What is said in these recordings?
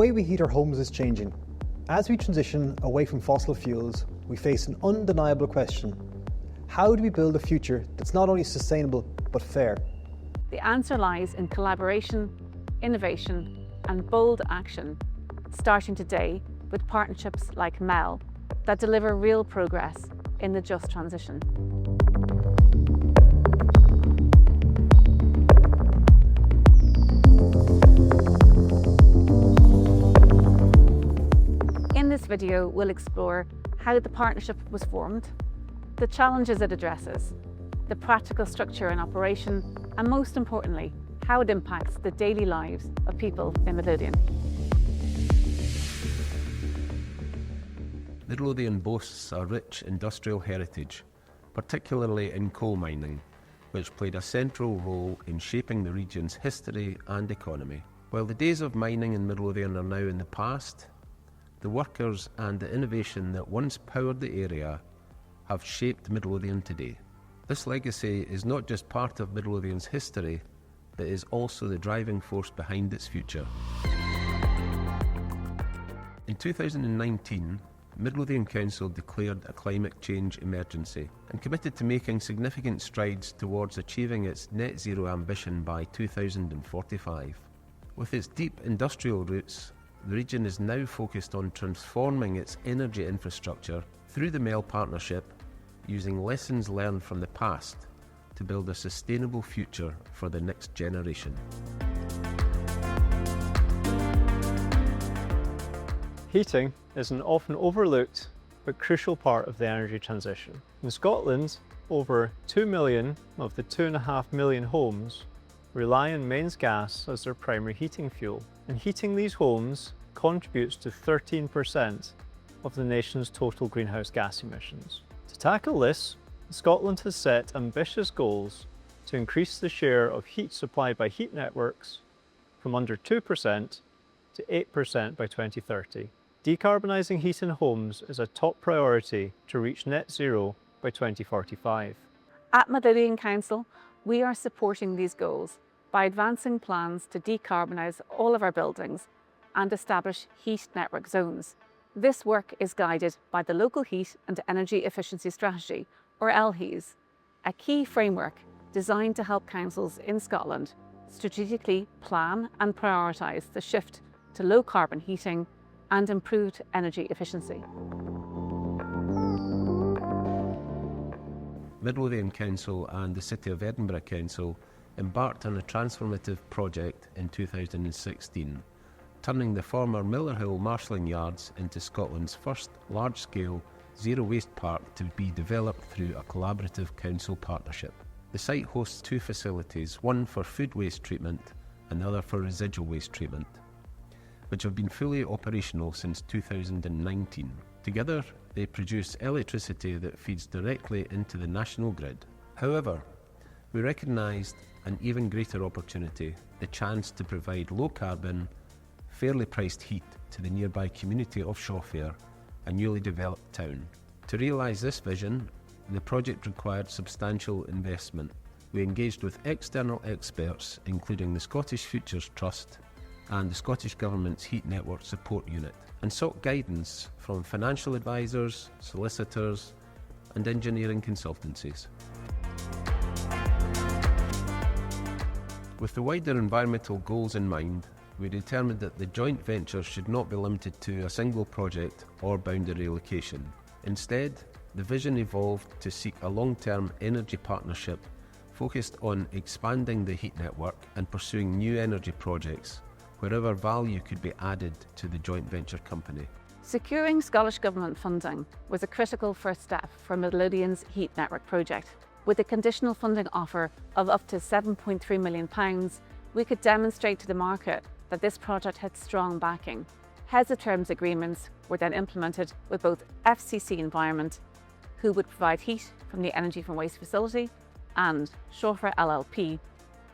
way we heat our homes is changing. As we transition away from fossil fuels, we face an undeniable question. How do we build a future that's not only sustainable, but fair? The answer lies in collaboration, innovation, and bold action, starting today with partnerships like MEL that deliver real progress in the just transition. In this video, we'll explore how the partnership was formed, the challenges it addresses, the practical structure and operation, and most importantly, how it impacts the daily lives of people in Midlothian. Midlothian boasts a rich industrial heritage, particularly in coal mining, which played a central role in shaping the region's history and economy. While the days of mining in Midlothian are now in the past, the workers and the innovation that once powered the area have shaped Midlothian today. This legacy is not just part of Midlothian's history, but is also the driving force behind its future. In 2019, Midlothian Council declared a climate change emergency and committed to making significant strides towards achieving its net zero ambition by 2045. With its deep industrial roots, the region is now focused on transforming its energy infrastructure through the MEL partnership, using lessons learned from the past to build a sustainable future for the next generation. Heating is an often overlooked but crucial part of the energy transition. In Scotland, over 2 million of the 2.5 million homes rely on mains gas as their primary heating fuel, and heating these homes contributes to 13% of the nation's total greenhouse gas emissions. To tackle this, Scotland has set ambitious goals to increase the share of heat supplied by heat networks from under 2% to 8% by 2030. Decarbonising heat in homes is a top priority to reach net zero by 2045. At Midlothian Council, we are supporting these goals by advancing plans to decarbonise all of our buildings and establish heat network zones. This work is guided by the Local Heat and Energy Efficiency Strategy, or LHES, a key framework designed to help councils in Scotland strategically plan and prioritise the shift to low carbon heating and improved energy efficiency. Midlothian Council and the City of Edinburgh Council embarked on a transformative project in 2016, turning the former Millerhill marshalling yards into Scotland's first large-scale zero-waste park to be developed through a collaborative council partnership. The site hosts two facilities, one for food waste treatment and the other for residual waste treatment, which have been fully operational since 2019. Together, they produce electricity that feeds directly into the national grid. However, we recognised an even greater opportunity, the chance to provide low-carbon, fairly priced heat to the nearby community of Shawfair, a newly developed town. To realise this vision, the project required substantial investment. We engaged with external experts, including the Scottish Futures Trust and the Scottish Government's Heat Network Support Unit, and sought guidance from financial advisors, solicitors, and engineering consultancies. With the wider environmental goals in mind, we determined that the joint venture should not be limited to a single project or boundary location. Instead, the vision evolved to seek a long-term energy partnership focused on expanding the heat network and pursuing new energy projects wherever value could be added to the joint venture company. Securing Scottish Government funding was a critical first step for Midlothian's heat network project. With a conditional funding offer of up to £7.3 million, we could demonstrate to the market that this project had strong backing. Heads of terms agreements were then implemented with both FCC Environment, who would provide heat from the Energy from Waste facility, and Shawfair LLP,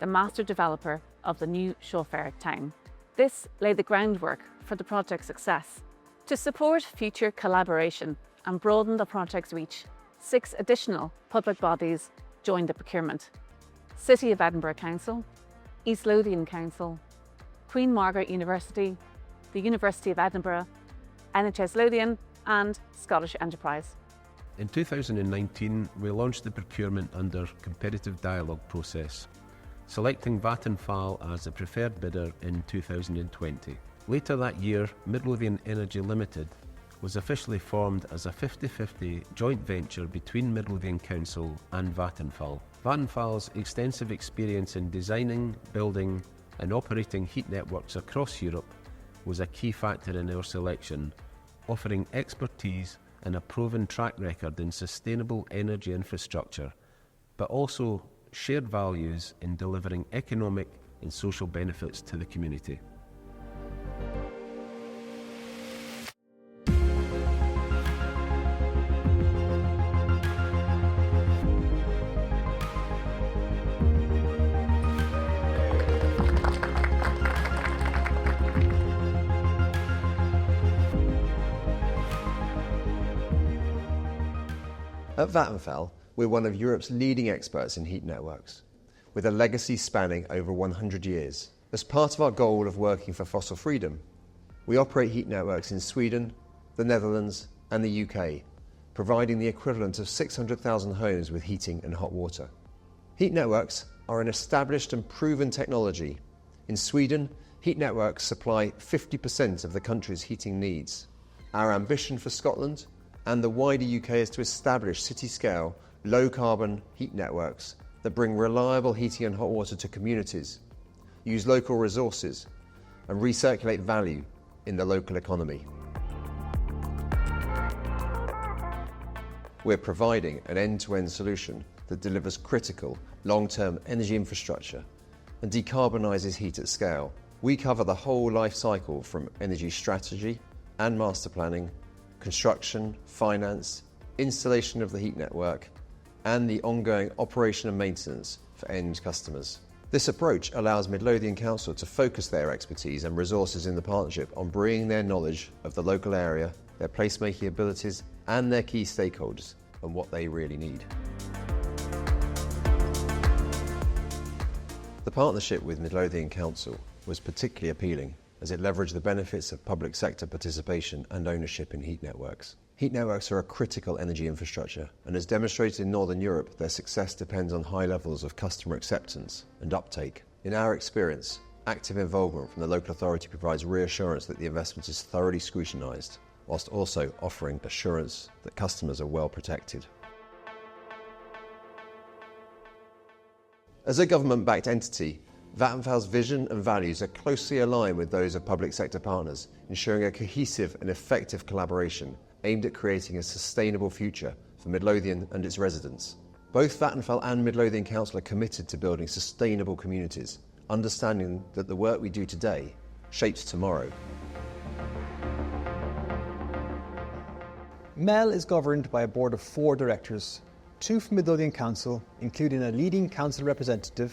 the master developer of the new Shawfair town. This laid the groundwork for the project's success. To support future collaboration and broaden the project's reach, 6 additional public bodies joined the procurement: City of Edinburgh Council, East Lothian Council, Queen Margaret University, the University of Edinburgh, NHS Lothian and Scottish Enterprise. In 2019, we launched the procurement under competitive dialogue process, selecting Vattenfall as the preferred bidder in 2020. Later that year, Midlothian Energy Limited was officially formed as a 50-50 joint venture between Midlothian Council and Vattenfall. Vattenfall's extensive experience in designing, building and operating heat networks across Europe was a key factor in our selection, offering expertise and a proven track record in sustainable energy infrastructure, but also shared values in delivering economic and social benefits to the community. At Vattenfall, we're one of Europe's leading experts in heat networks, with a legacy spanning over 100 years. As part of our goal of working for fossil freedom, we operate heat networks in Sweden, the Netherlands and the UK, providing the equivalent of 600,000 homes with heating and hot water. Heat networks are an established and proven technology. In Sweden, heat networks supply 50% of the country's heating needs. Our ambition for Scotland and the wider UK is to establish city-scale, low-carbon heat networks that bring reliable heating and hot water to communities, use local resources, and recirculate value in the local economy. We're providing an end-to-end solution that delivers critical, long-term energy infrastructure and decarbonises heat at scale. We cover the whole life cycle from energy strategy and master planning, construction, finance, installation of the heat network, and the ongoing operation and maintenance for end customers. This approach allows Midlothian Council to focus their expertise and resources in the partnership on bringing their knowledge of the local area, their placemaking abilities, and their key stakeholders and what they really need. The partnership with Midlothian Council was particularly appealing as it leveraged the benefits of public sector participation and ownership in heat networks. Heat networks are a critical energy infrastructure, and as demonstrated in Northern Europe, their success depends on high levels of customer acceptance and uptake. In our experience, active involvement from the local authority provides reassurance that the investment is thoroughly scrutinised, whilst also offering assurance that customers are well protected. As a government-backed entity, Vattenfall's vision and values are closely aligned with those of public sector partners, ensuring a cohesive and effective collaboration aimed at creating a sustainable future for Midlothian and its residents. Both Vattenfall and Midlothian Council are committed to building sustainable communities, understanding that the work we do today shapes tomorrow. MEL is governed by a board of 4 directors, 2 from Midlothian Council, including a leading council representative,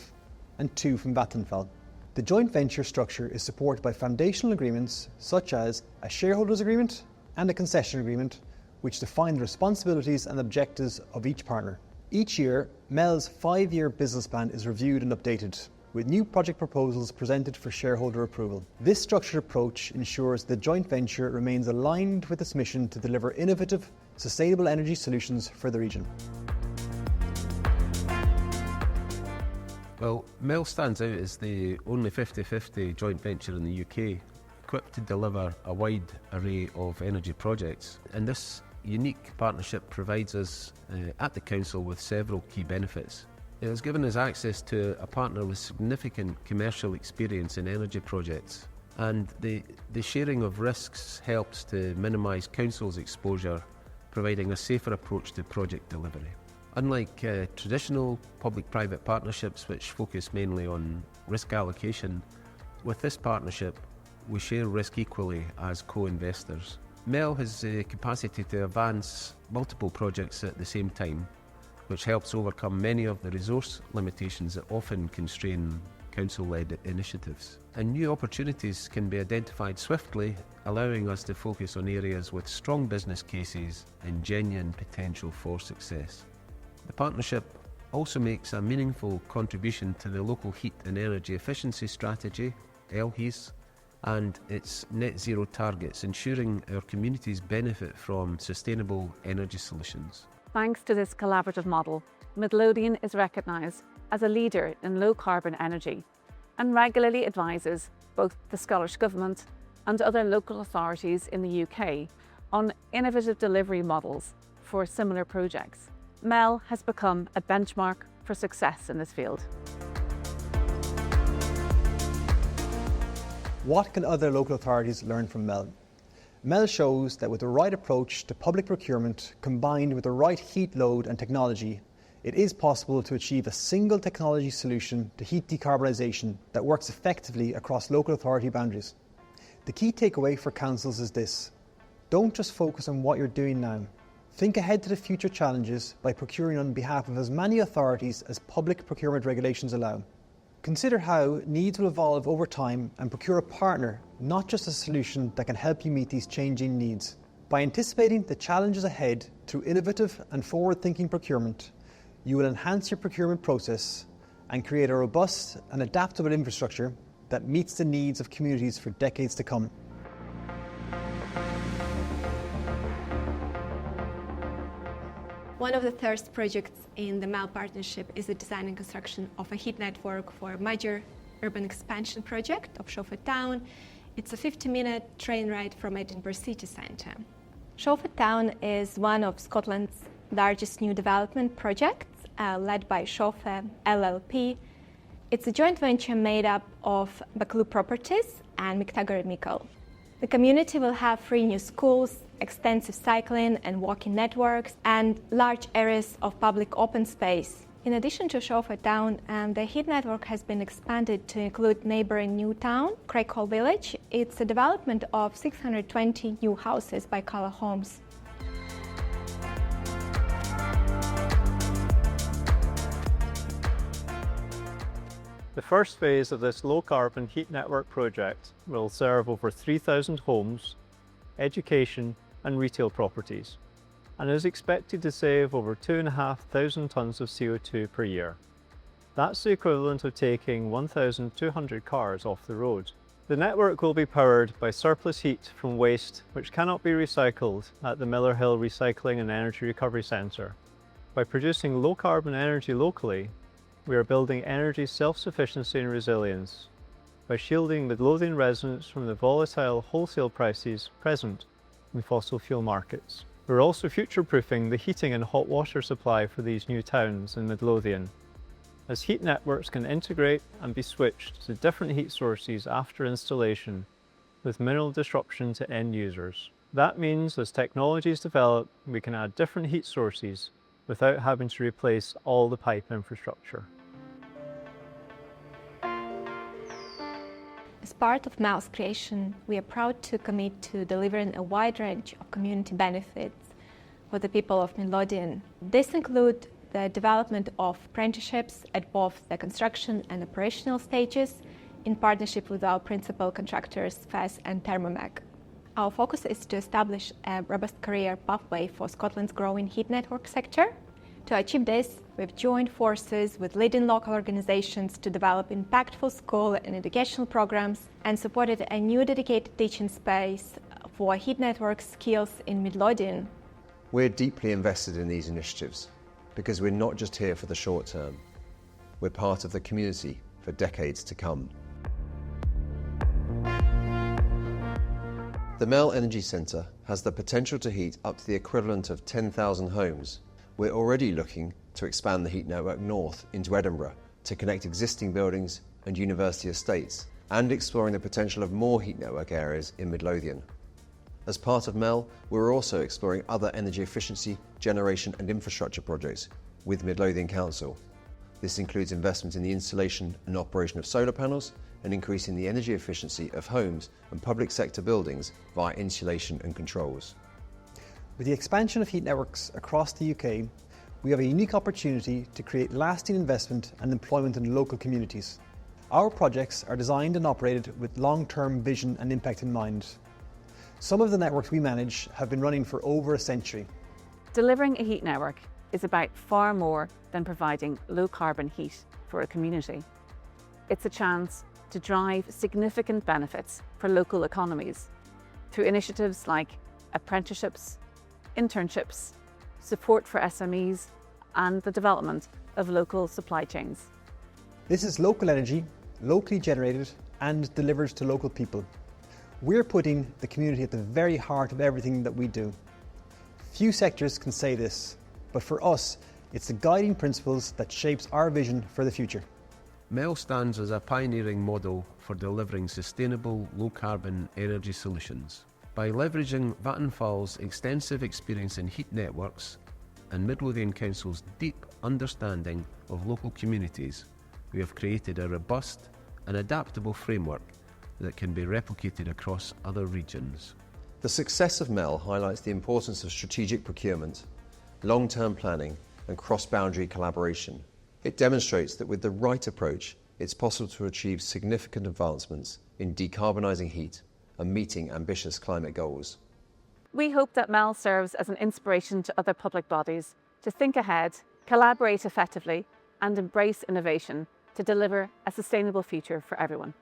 and 2 from Vattenfall. The joint venture structure is supported by foundational agreements such as a shareholders agreement and a concession agreement, which define the responsibilities and objectives of each partner. Each year, MEL's 5-year business plan is reviewed and updated, with new project proposals presented for shareholder approval. This structured approach ensures the joint venture remains aligned with its mission to deliver innovative, sustainable energy solutions for the region. Well, MEL stands out as the only 50-50 joint venture in the UK equipped to deliver a wide array of energy projects, and this unique partnership provides us at the Council with several key benefits. It has given us access to a partner with significant commercial experience in energy projects, and the sharing of risks helps to minimise Council's exposure, providing a safer approach to project delivery. Unlike traditional public-private partnerships which focus mainly on risk allocation, with this partnership we share risk equally as co-investors. MEL has the capacity to advance multiple projects at the same time, which helps overcome many of the resource limitations that often constrain council-led initiatives. And new opportunities can be identified swiftly, allowing us to focus on areas with strong business cases and genuine potential for success. The partnership also makes a meaningful contribution to the local heat and energy efficiency strategy, LHES, and its net zero targets, ensuring our communities benefit from sustainable energy solutions. Thanks to this collaborative model, Midlothian is recognised as a leader in low carbon energy and regularly advises both the Scottish Government and other local authorities in the UK on innovative delivery models for similar projects. MEL has become a benchmark for success in this field. What can other local authorities learn from MEL? MEL shows that with the right approach to public procurement combined with the right heat load and technology, it is possible to achieve a single technology solution to heat decarbonisation that works effectively across local authority boundaries. The key takeaway for councils is this: don't just focus on what you're doing now. Think ahead to the future challenges by procuring on behalf of as many authorities as public procurement regulations allow. Consider how needs will evolve over time and procure a partner, not just a solution that can help you meet these changing needs. By anticipating the challenges ahead through innovative and forward-thinking procurement, you will enhance your procurement process and create a robust and adaptable infrastructure that meets the needs of communities for decades to come. One of the first projects in the MEL partnership is the design and construction of a heat network for a major urban expansion project of Shawford Town. It's a 50-minute train ride from Edinburgh city centre. Shawford Town is one of Scotland's largest new development projects, led by Shawford LLP. It's a joint venture made up of Bacalou Properties and McTaggart Mickle. The community will have 3 new schools, extensive cycling and walking networks, and large areas of public open space. In addition to Shawford Town, the heat network has been expanded to include neighbouring new town, Craighall Village. It's a development of 620 new houses by Cala Homes. The first phase of this low-carbon heat network project will serve over 3,000 homes, education and retail properties, and is expected to save over 2,500 tonnes of CO2 per year. That's the equivalent of taking 1,200 cars off the road. The network will be powered by surplus heat from waste which cannot be recycled at the Miller Hill Recycling and Energy Recovery Centre. By producing low-carbon energy locally, we are building energy self-sufficiency and resilience by shielding Midlothian residents from the volatile wholesale prices present in fossil fuel markets. We're also future-proofing the heating and hot water supply for these new towns in Midlothian, as heat networks can integrate and be switched to different heat sources after installation with minimal disruption to end users. That means as technologies develop, we can add different heat sources without having to replace all the pipe infrastructure. As part of MEL's creation, we are proud to commit to delivering a wide range of community benefits for the people of Midlothian. This includes the development of apprenticeships at both the construction and operational stages in partnership with our principal contractors, FES and Thermomech. Our focus is to establish a robust career pathway for Scotland's growing heat network sector. To achieve this, we've joined forces with leading local organisations to develop impactful school and educational programmes and supported a new dedicated teaching space for heat network skills in Midlothian. We're deeply invested in these initiatives because we're not just here for the short term. We're part of the community for decades to come. The MEL Energy Centre has the potential to heat up to the equivalent of 10,000 homes. We're already looking to expand the heat network north into Edinburgh to connect existing buildings and university estates, and exploring the potential of more heat network areas in Midlothian. As part of MEL, we're also exploring other energy efficiency, generation and infrastructure projects with Midlothian Council. This includes investment in the installation and operation of solar panels and increasing the energy efficiency of homes and public sector buildings via insulation and controls. With the expansion of heat networks across the UK, we have a unique opportunity to create lasting investment and employment in local communities. Our projects are designed and operated with long-term vision and impact in mind. Some of the networks we manage have been running for over a century. Delivering a heat network is about far more than providing low-carbon heat for a community. It's a chance to drive significant benefits for local economies through initiatives like apprenticeships, internships, support for SMEs, and the development of local supply chains. This is local energy, locally generated and delivered to local people. We're putting the community at the very heart of everything that we do. Few sectors can say this, but for us, it's the guiding principles that shapes our vision for the future. MEL stands as a pioneering model for delivering sustainable, low-carbon energy solutions. By leveraging Vattenfall's extensive experience in heat networks and Mid Lothian Council's deep understanding of local communities, we have created a robust and adaptable framework that can be replicated across other regions. The success of MEL highlights the importance of strategic procurement, long-term planning and cross-boundary collaboration. It demonstrates that with the right approach, it's possible to achieve significant advancements in decarbonising heat and meeting ambitious climate goals. We hope that MEL serves as an inspiration to other public bodies to think ahead, collaborate effectively, and embrace innovation to deliver a sustainable future for everyone.